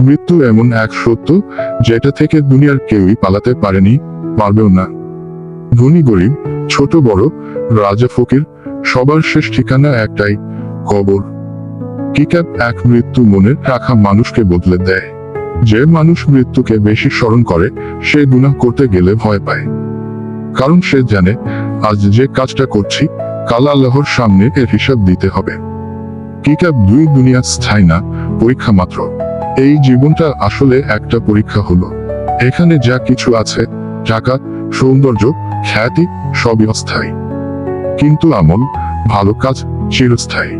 মৃত্যু এমন এক সত্য যেটা থেকে দুনিয়ার কেউই পালাতে পারেনি, পারবেও না। ধনী গরিব, ছোট বড়, রাজা ফকির, সবার শেষ ঠিকানা একটাই, কবর। কিতাব এক মৃত্যু মনে রাখা মানুষকে বদলে দেয়। যে মানুষ মৃত্যুকে বেশি স্মরণ করে সে গুনাহ করতে গেলে ভয় পায়, কারণ সে জানে আজ যে কাজটা করছি কাল আল্লাহর সামনে এর হিসাব দিতে হবে। কিতাব দুই, দুনিয়া স্থায়ী না, পরীক্ষা মাত্র। এই জীবনটা আসলে একটা পরীক্ষা হলো। এখানে যা কিছু আছে, টাকা, সৌন্দর্য, খ্যাতি, সবই অস্থায়ী, কিন্তু আমল, ভালো কাজ চিরস্থায়ী।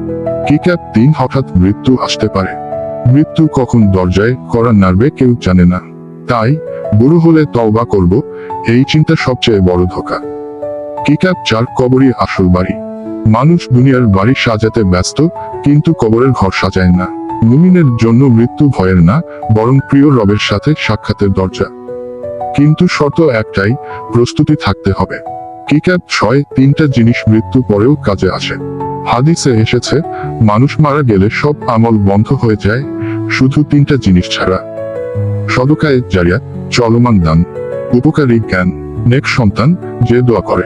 কিতাব তিন, হঠাৎ মৃত্যু আসতে পারে। মৃত্যু কখন দরজায় করা নাড়বে কেউ জানে না, তাই বুড়ো হলে তওবা করব, এই চিন্তা সবচেয়ে বড় ধোঁকা। কিতাব চার, কবরই আসল বাড়ি। মানুষ দুনিয়ার বাড়ি সাজাতে ব্যস্ত, কিন্তু কবরের ঘর সাজায় না। মুমিনের জন্য মৃত্যু ভয়ের না, বরং প্রিয় রবের সাথে সাক্ষাতের দরজা। কিন্তু শর্ত একটাই, প্রস্তুতি থাকতে হবে। কিতাব ছয়, তিনটা জিনিস মৃত্যু পরেও কাজে আসে। হাদিসে এসেছে, মানুষ মারা গেলে সব আমল বন্ধ হয়ে যায়, শুধু তিনটা জিনিস ছাড়া: সদকায়ে জারিয়া, চলমান দান, উপকারী জ্ঞান, নেক সন্তান যে দোয়া করে।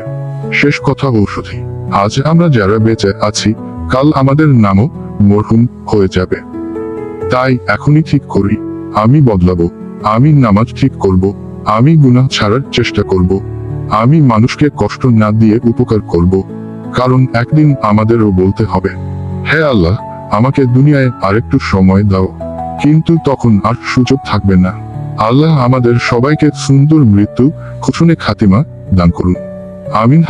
শেষ কথা ঔষধি। আজ আমরা যারা বেঁচে আছি, কাল আমাদের নামও মরহুম হয়ে যাবে। তাই এখনই ঠিক করি, আমি বদলাবো, আমি নামাজ ঠিক করব, আমি গুনাহ ছাড়ার চেষ্টা করব, আমি মানুষকে কষ্ট না দিয়ে উপকার করব, কারণ একদিন আমাদেরও বলতে হবে, হে আল্লাহ, আমাকে দুনিয়ায় আরেকটু সময় দাও। কিন্তু তখন আর সুযোগ থাকবে না। আল্লাহ আমাদের সবাইকে সুন্দর মৃত্যু, খুশনে খাতিমা দান করুন। আমিন।